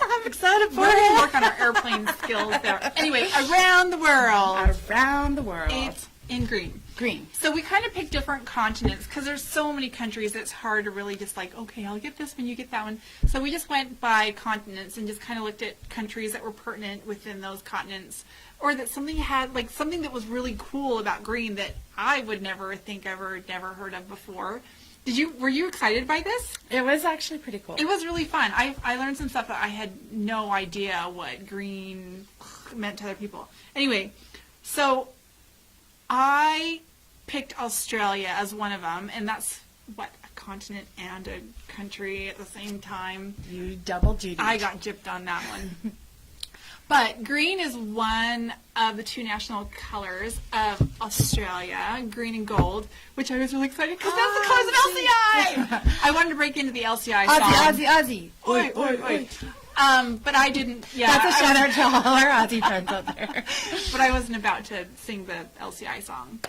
I'm excited for We're going to it. work on our airplane skills there. Anyway, around the world. Around the world. It's in green. Green. So we kind of picked different continents because there's so many countries that it's hard to really just like, okay, I'll get this one, you get that one. So we just went by continents and just kind of looked at countries that were pertinent within those continents, or that something had like something that was really cool about green that I would never think of or never heard of before. Were you excited by this? It was actually pretty cool. It was really fun. I learned some stuff that I had no idea what green meant to other people. Anyway, so I picked Australia as one of them, and that's a continent and a country at the same time. You double duty. I got gypped on that one. But green is one of the two national colors of Australia, green and gold, which I was really excited because that's the colors of LCI. I wanted to break into the LCI song. Aussie. Oi, oi, oi. But I didn't. Yeah, That's a shout out to all our Aussie friends out there. But I wasn't about to sing the LCI song,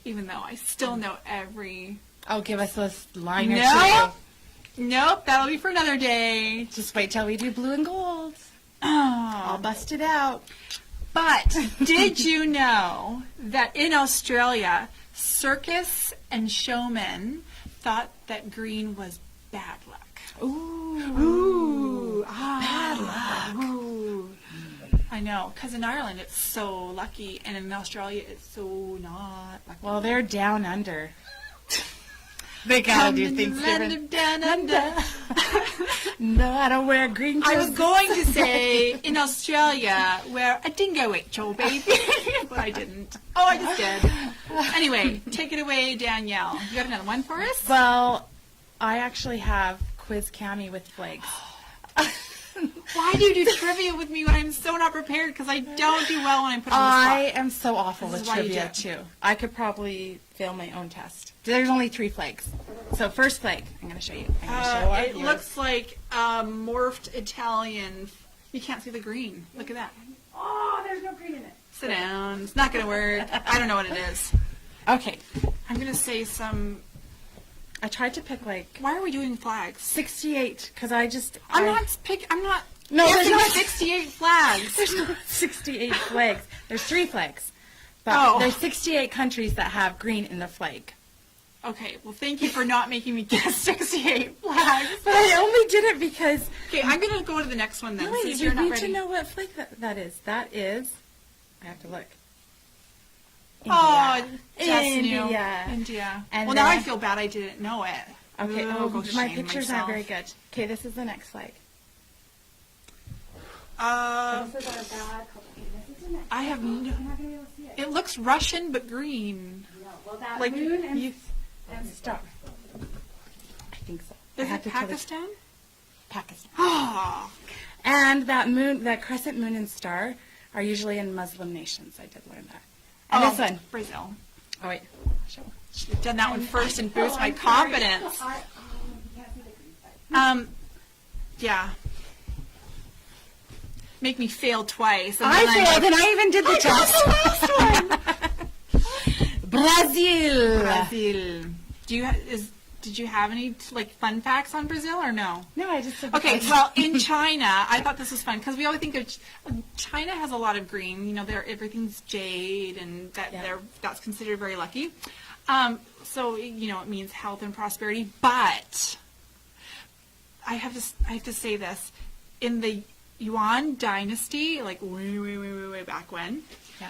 even though I still know every. Oh, give us a line or No. two. Nope, that'll be for another day. Just wait till we do blue and gold. Oh. I'll bust it out. But did you know that in Australia, circus and showmen thought that green was bad luck? Ooh. Bad luck. Ooh. I know, because in Ireland it's so lucky, and in Australia it's so not lucky. Well, they're down under. They gotta do things different. Down under. No, I don't wear green I clothes. was going to say in Australia where a dingo ate your baby, but I didn't. Oh, I just did. Anyway, take it away, Danielle. You got another one for us? Well, I actually have quiz Cammy with flags. Why do you do trivia with me when I'm so not prepared? Because I don't do well when I'm put on the spot. I am so awful This with is why you trivia do too. I could probably fail my own test. There's only 3 flags. So first flag, I'm going to show you. I'm going to show our It viewers. looks like morphed Italian. You can't see the green. Look at that. Oh, there's no green in it. Sit down. It's not going to work. I don't know what it is. Okay, I'm going to say some. I tried to pick like Why are we doing flags? 68 because I just. I'm I- not. No, there's There's not 68 flags. There's not 68 flags. There's 3 flags. But Oh. there's 68 countries that have green in their flag. Okay, well, thank you for not making me guess 68 flags. But I only did it because. Okay, I'm going to go to the next one then. No, wait, since you you're not need ready. to know what flag that is. That is. I have to look. Oh, India. India. India. And Well, now then- I feel bad I didn't know it. Okay, Ooh, go my shame pictures myself. aren't very good. Okay, this is the next flag. This is our bad color. This is the next. I have no. You're not gonna be able to see it. It looks Russian but green. No, well, that Like, moon and, you- and star. I think so. I Is have it to tell the- Pakistan? Pakistan. Oh, And that moon, that crescent moon and star, are usually in Muslim nations. I did learn that. And this one. Brazil. Oh wait. Show. Should have done that one first and boost my I'm sorry. confidence. You can't see the green side. Yeah. Make me fail twice. And I then I'm failed, like, and I even did the test. Brazil. Brazil. Did you have any like fun facts on Brazil or no? No, I just said. Okay, Brazil. well, in China, I thought this was fun because we always think of China has a lot of green. You know, everything's jade, and that's considered very lucky. So you know, it means health and prosperity. But I have to say this: in the Yuan dynasty, like way back when, Yeah.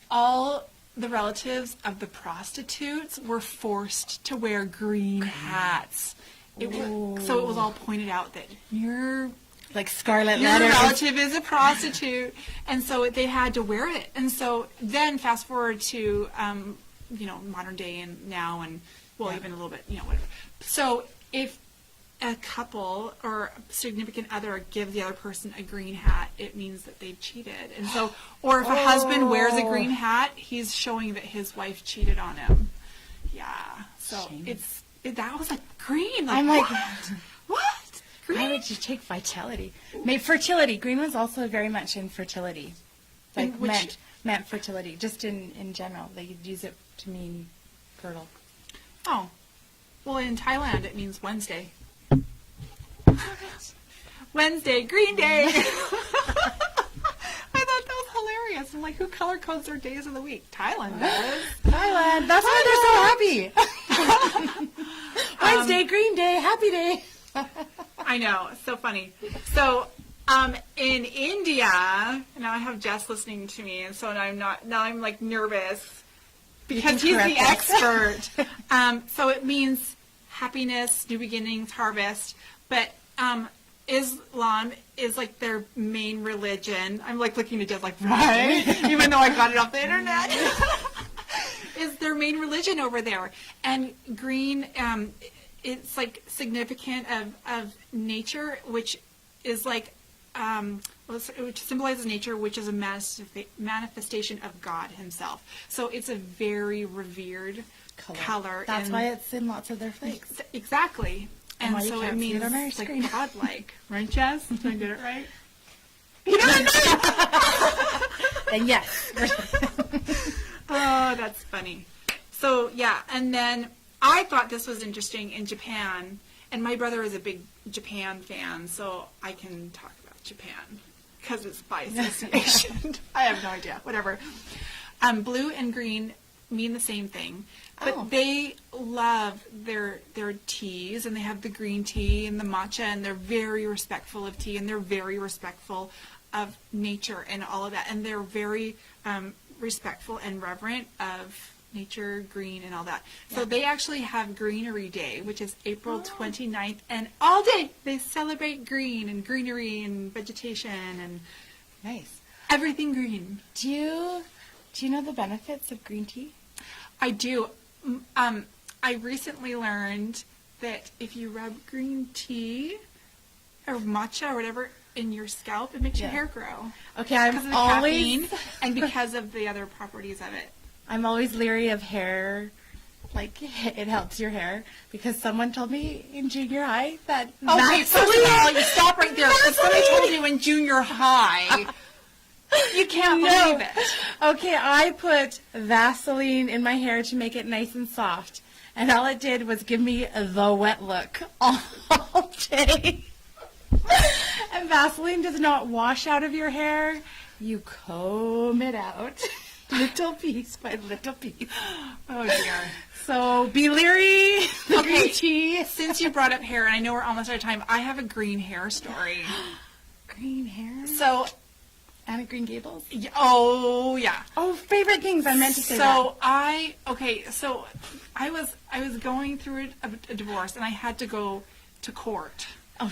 all the relatives of the prostitutes were forced to wear green hats. So it was all pointed out that your Like scarlet your letter. relative is a prostitute, and so they had to wear it. And so then fast forward to you know, modern day and now, and well, even a little bit, you know, whatever. So if a couple or a significant other give the other person a green hat, it means that they've cheated. And so, or if a husband wears a green hat, he's showing that his wife cheated on him. Yeah. So Shame. that was like green. Like, I'm like, what? why Green? would you take vitality? Made fertility. Green was also very much in fertility. Like In which- meant fertility. Just in general. They could use it to mean fertile. Oh. Well, in Thailand, it means Wednesday. Wednesday, Green Day. I thought that was hilarious. I'm like, who color codes their days of the week? Thailand does. Thailand. That's why they're so happy. Wednesday, Green Day, Happy Day. I know, it's so funny. So, in India, now I have Jess listening to me, and so now I'm like nervous because he's the correct us. expert. So it means happiness, new beginnings, harvest. But Islam is like their main religion. I'm like looking at Jess like, right? Even though I got it off the internet. Is their main religion over there. And green, it's like significant of nature, which is like which symbolizes nature, which is a manifestation of God himself. So it's a very revered color. That's why it's in lots of their flakes. Exactly. And why you so it can't see means it on our like screen. godlike. Right, Jess? Did I get it right? And yes. Oh, that's funny. So, yeah, and then I thought this was interesting in Japan, and my brother is a big Japan fan, so I can talk about Japan because it's by association. I have no idea. Whatever. Blue and green mean the same thing, but they love their teas, and they have the green tea and the matcha, and they're very respectful of tea, and they're very respectful of nature and all of that, and they're very respectful and reverent of nature, green, and all that. So they actually have Greenery Day, which is April 29th, and all day they celebrate green and greenery and vegetation and Nice. everything green. Do you know the benefits of green tea? I do. I recently learned that if you rub green tea or matcha or whatever in your scalp, it makes your hair grow. Okay, Because of the caffeine and because of the other properties of it. I'm always leery of hair, like it helps your hair, because someone told me in junior high that Okay, first of all, you stop right there. If somebody told you in junior high, you can't believe it. Okay, I put Vaseline in my hair to make it nice and soft, and all it did was give me the wet look all day. And Vaseline does not wash out of your hair. You comb it out, little piece by little piece. Oh, dear. So be leery. Okay, tea. since you brought up hair, and I know we're almost out of time, I have a green hair story. Green hair. So, Anna Green Gables. oh, yeah. Oh, favorite things. I meant to say that. So I was going through a divorce, and I had to go to court. Oh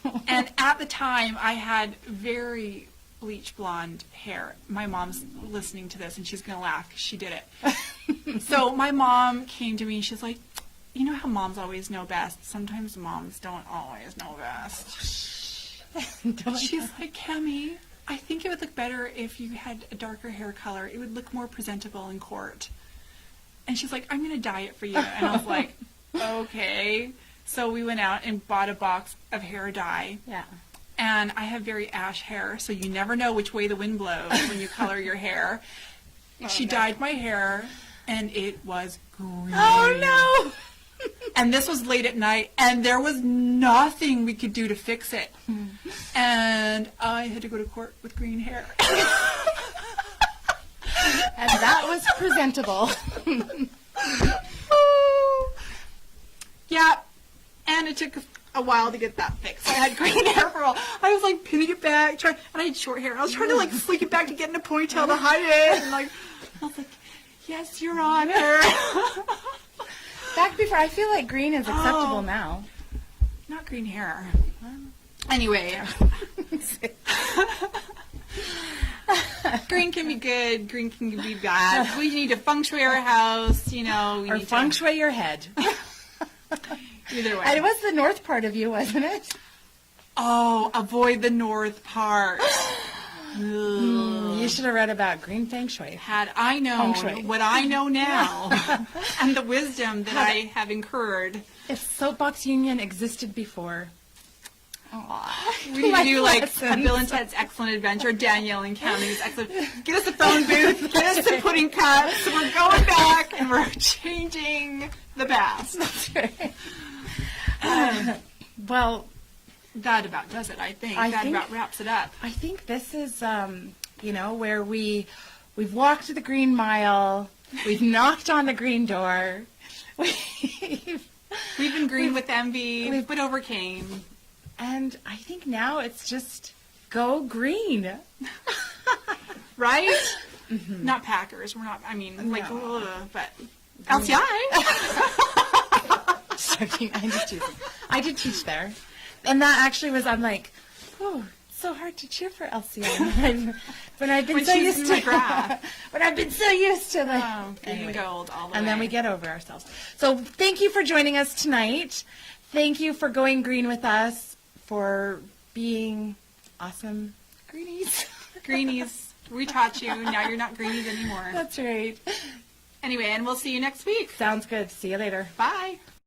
no. And at the time, I had very bleach blonde hair. My mom's listening to this, and she's going to laugh because she did it. So my mom came to me, and she's like, you know how moms always know best? Sometimes moms don't always know best. She's like, Cammie, I think it would look better if you had a darker hair color. It would look more presentable in court. And she's like, I'm going to dye it for you. And I was like, okay. So we went out and bought a box of hair dye. Yeah. And I have very ash hair, so you never know which way the wind blows when you color your hair. She dyed my hair, and it was green. Oh no. And this was late at night, and there was nothing we could do to fix it. And I had to go to court with green hair. And that was presentable. Yeah, and it took a while to get that fixed. I had green hair for a while. I was like pinning it back, and I had short hair. I was trying to like slick it back to get in a ponytail to hide it, and like I was like, yes, Your Honor. Back before, I feel like green is acceptable now. Not green hair. Anyway. Green can be good, green can be bad. We need to feng shui our house, you know. Or feng shui your head. Either way. And it was the north part of you, wasn't it? Oh, avoid the north part. You should have read about green feng shui. Had I known Feng shui. what I know now and the wisdom that I have incurred. If Soapbox Union existed before. We need to do like lessons. Bill and Ted's Excellent Adventure, Danielle and Cammie's Excellent. Get us a phone booth, get us some pudding cups. We're going back and we're changing the past. Well, That about does it, I think. That about wraps it up. I think this is, where we've walked the green mile, we've knocked on the green door, We've been green with envy, but overcame. and I think now it's just go green. Right? Not Packers. We're not, like, No. ugh, but LTI. I did teach there. And that actually was, I'm like, oh, it's so hard to cheer for LCN. When I've been When so she's used to McGrath. when I've been so used to the Green anyway. gold all the way. And then we get over ourselves. So thank you for joining us tonight. Thank you for going green with us, for being awesome Greenies. Greenies. We taught you. Now you're not greenies anymore. That's right. Anyway, and we'll see you next week. Sounds good. See you later. Bye.